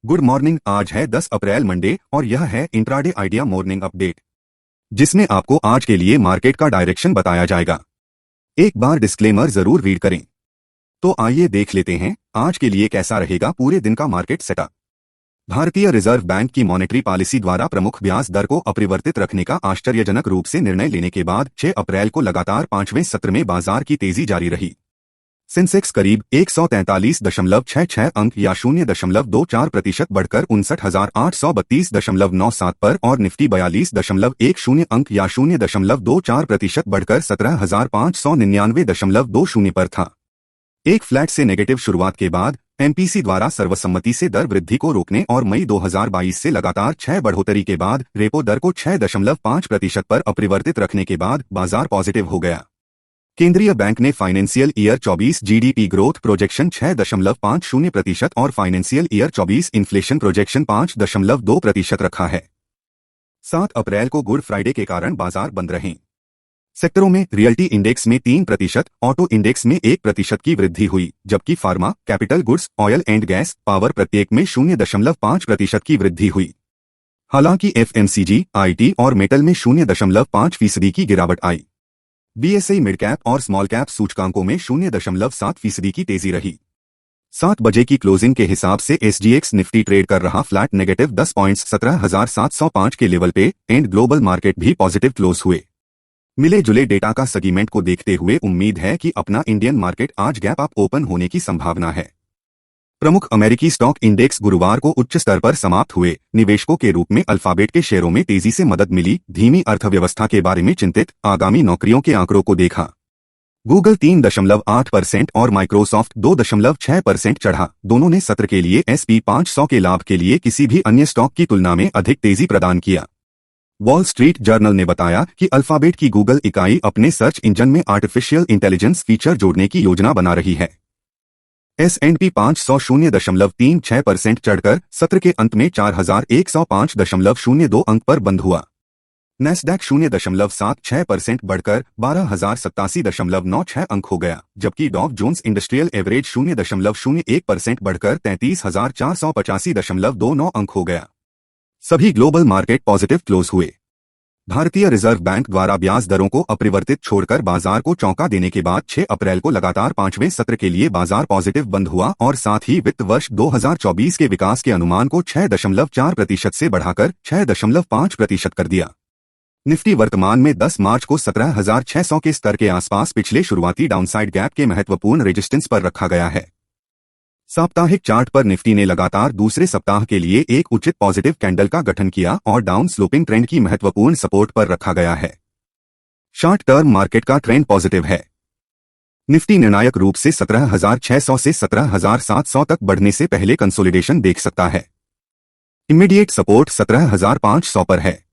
Good morning. आज है 10 अप्रैल Monday और यह है इंट्राडे आइडिया मॉर्निंग अपडेट, जिसमें आपको आज के लिए मार्केट का डायरेक्शन बताया जाएगा। एक बार डिस्क्लेमर जरूर रीड करें। तो आइए देख लेते हैं आज के लिए कैसा रहेगा पूरे दिन का मार्केट सेटअप। भारतीय रिजर्व बैंक की मॉनेटरी पॉलिसी द्वारा प्रमुख ब्याज दर को अपरिवर्तित रखने का आश्चर्यजनक रूप से निर्णय लेने के बाद 6 अप्रैल को लगातार 5वें सत्र में बाजार की तेजी जारी रही। सेंसेक्स करीब 143.66 अंक या 0.24% बढ़कर 59,832.97 पर और निफ्टी 42.10 अंक या 0.24% बढ़कर 17,599.20 पर था। एक फ्लैट से नेगेटिव शुरुआत के बाद एमपीसी द्वारा सर्वसम्मति से दर वृद्धि को रोकने और मई 2022 से लगातार 6 बढ़ोतरी के बाद रेपो दर को 6.5% पर अपरिवर्तित रखने के बाद बाजार पॉजिटिव हो गया। केंद्रीय बैंक ने financial year 24 GDP growth projection 6.50% और फाइनेंशियल ईयर 24 इन्फ्लेशन प्रोजेक्शन 5.2% रखा है। 7 अप्रैल को गुड फ्राइडे के कारण बाजार बंद रहे। सेक्टरों में रियल्टी इंडेक्स में 3%, ऑटो इंडेक्स में 1% की वृद्धि हुई, जबकि pharma, capital goods, oil and gas, power प्रत्येक में 0.5% की वृद्धि हुई। हालांकि एफएमसीजी, आईटी और मेटल में 0.5% की गिरावट आई। बीएसई मिड कैप और स्मॉल कैप सूचकांकों में 0.7% की तेजी रही। 7 बजे की क्लोजिंग के हिसाब से एसजीएक्स निफ्टी ट्रेड कर रहा फ्लैट नेगेटिव 10 पॉइंट्स 17,705 के लेवल पे एंड ग्लोबल मार्केट भी पॉजिटिव क्लोज हुए। मिले जुले डेटा का सेगमेंट को देखते हुए उम्मीद है कि अपना इंडियन मार्केट आज गैप अप ओपन होने की संभावना है। प्रमुख अमेरिकी स्टॉक इंडेक्स गुरुवार को उच्च स्तर पर समाप्त हुए। निवेशकों के रूप में अल्फाबेट के शेयरों में तेजी से मदद मिली। धीमी अर्थव्यवस्था के बारे में चिंतित, आगामी नौकरियों के आंकड़ों को देखा। गूगल 3.8% और माइक्रोसॉफ्ट 2.6% चढ़ा। दोनों ने सत्र के लिए S&P 500 के लाभ के लिए किसी भी अन्य स्टॉक की तुलना में अधिक तेजी प्रदान किया। वॉल स्ट्रीट जर्नल ने बताया कि अल्फाबेट की गूगल इकाई अपने सर्च इंजन में आर्टिफिशियल इंटेलिजेंस फीचर जोड़ने की योजना बना रही है। S&P 500 0.36% चढ़कर सत्र के अंत में 4,105.02 अंक पर बंद हुआ। नैस्डैक 0.76% बढ़कर 12,087.96 अंक हो गया, जबकि डॉव जोन्स इंडस्ट्रियल एवरेज 0.01% बढ़कर 33,485.29 अंक हो गया। सभी ग्लोबल मार्केट पॉजिटिव क्लोज हुए। भारतीय रिजर्व बैंक द्वारा ब्याज दरों को अपरिवर्तित छोड़कर बाजार को चौंका देने के बाद 6 अप्रैल को लगातार 5वें सत्र के लिए बाजार पॉजिटिव बंद हुआ और साथ ही वित्त वर्ष 2024 के विकास के अनुमान को 6.4% से बढ़ाकर 6.5% कर दिया। निफ्टी वर्तमान में 10 मार्च को 17,600 के स्तर के आसपास पिछले शुरुआती डाउनसाइड गैप के महत्वपूर्ण रेजिस्टेंस पर रखा गया है। साप्ताहिक चार्ट पर निफ्टी ने लगातार दूसरे सप्ताह के लिए एक उचित पॉजिटिव कैंडल का गठन किया और डाउन स्लोपिंग ट्रेंड की महत्वपूर्ण सपोर्ट पर रखा गया है। शॉर्ट टर्म मार्केट का ट्रेंड पॉजिटिव है। निफ्टी निर्णायक रूप से 17,600 से 17,700 तक बढ़ने से पहले कंसोलिडेशन देख सकता है। इमीडिएट सपोर्ट 17,500 पर है।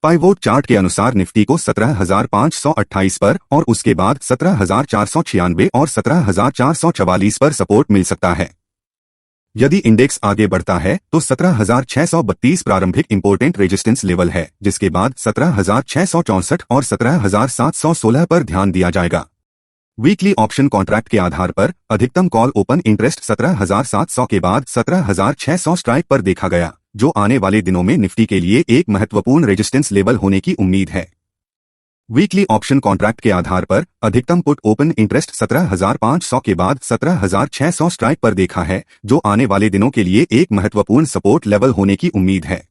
पाइवोट चार्ट के अनुसार निफ्टी को 17,528 पर और उसके बाद 17,496 और 17,444 पर सपोर्ट मिल सकता है। यदि इंडेक्स आगे बढ़ता है तो 17,632 प्रारंभिक इंपोर्टेंट रेजिस्टेंस लेवल है, जिसके बाद 17,664 और 17,716 पर ध्यान दिया जाएगा। वीकली ऑप्शन कॉन्ट्रैक्ट के आधार पर अधिकतम कॉल ओपन इंटरेस्ट 17,700 के बाद 17,600 स्ट्राइक पर देखा गया, जो आने वाले दिनों में निफ्टी के लिए एक महत्वपूर्ण रेजिस्टेंस लेवल होने की उम्मीद है। वीकली ऑप्शन कॉन्ट्रैक्ट के आधार पर अधिकतम पुट ओपन इंटरेस्ट 17,500 के बाद 17,600 स्ट्राइक पर देखा है, जो आने वाले दिनों के लिए एक महत्वपूर्ण सपोर्ट लेवल होने की उम्मीद है।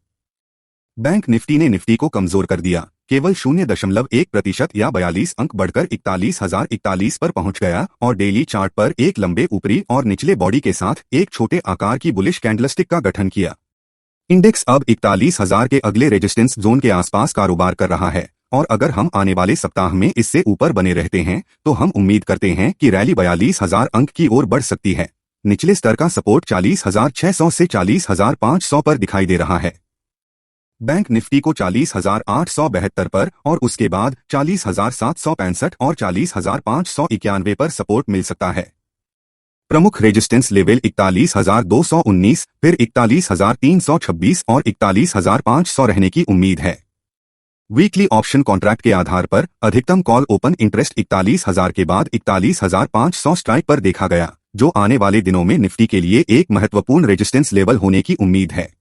बैंक निफ्टी ने निफ्टी को कमजोर कर दिया। केवल 0.1% या 42 अंक बढ़कर 41,041 पर पहुंच गया और डेली चार्ट पर एक लंबे ऊपरी और निचले बॉडी के साथ एक छोटे आकार की बुलिश कैंडलस्टिक का गठन किया। इंडेक्स अब 41,000 के अगले रेजिस्टेंस जोन के आसपास कारोबार कर रहा है और अगर हम आने वाले सप्ताह में इससे ऊपर बने रहते हैं तो हम उम्मीद करते हैं कि रैली 42,000 अंक की ओर बढ़ सकती है। निचले स्तर का सपोर्ट 40,600 से 40,500 पर दिखाई दे रहा है। बैंक निफ्टी को 40,872 पर और उसके बाद 40,765 और 40,591 पर सपोर्ट मिल सकता है। प्रमुख रेजिस्टेंस लेवल 41,219, फिर 41,326 और 41,500 रहने की उम्मीद है। वीकली ऑप्शन कॉन्ट्रैक्ट के आधार पर अधिकतम कॉल ओपन इंटरेस्ट 41,000 के बाद 41,500 स्ट्राइक पर देखा गया, जो आने वाले दिनों में निफ्टी के लिए एक महत्वपूर्ण रेजिस्टेंस लेवल होने की उम्मीद है।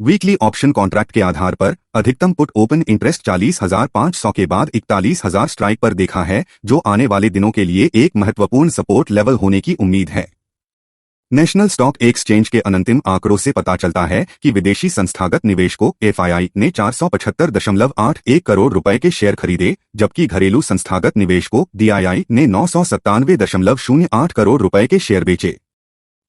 वीकली ऑप्शन कॉन्ट्रैक्ट के आधार पर अधिकतम पुट ओपन इंटरेस्ट 40,500 के बाद 41,000 स्ट्राइक पर देखा है, जो आने वाले दिनों के लिए एक महत्वपूर्ण सपोर्ट लेवल होने की उम्मीद है। नेशनल स्टॉक एक्सचेंज के अंतिम आंकड़ों से पता चलता है कि विदेशी संस्थागत निवेशकों एफआईआई ने 475.81 करोड़ रुपए के शेयर खरीदे, जबकि घरेलू संस्थागत निवेशकों डीआईआई ने 997.08 करोड़ रुपए के शेयर बेचे।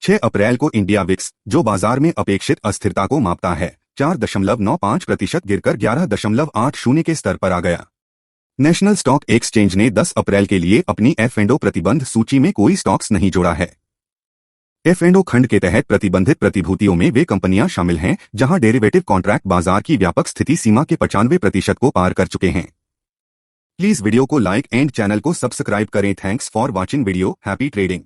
6 अप्रैल को इंडिया विक्स, जो बाजार में अपेक्षित अस्थिरता को मापता है, 4.95% गिरकर 11.80 के स्तर पर आ गया। नेशनल स्टॉक एक्सचेंज ने 10 अप्रैल के लिए अपनी F&O प्रतिबंध सूची में कोई स्टॉक्स नहीं जोड़ा है। F&O खंड के तहत प्रतिबंधित प्रतिभूतियों में वे कंपनियां शामिल हैं जहां डेरिवेटिव कॉन्ट्रैक्ट बाजार की व्यापक स्थिति सीमा के 95% को पार कर चुके हैं। प्लीज वीडियो को लाइक एंड चैनल को सब्सक्राइब करें। Thanks for watching video. Happy trading.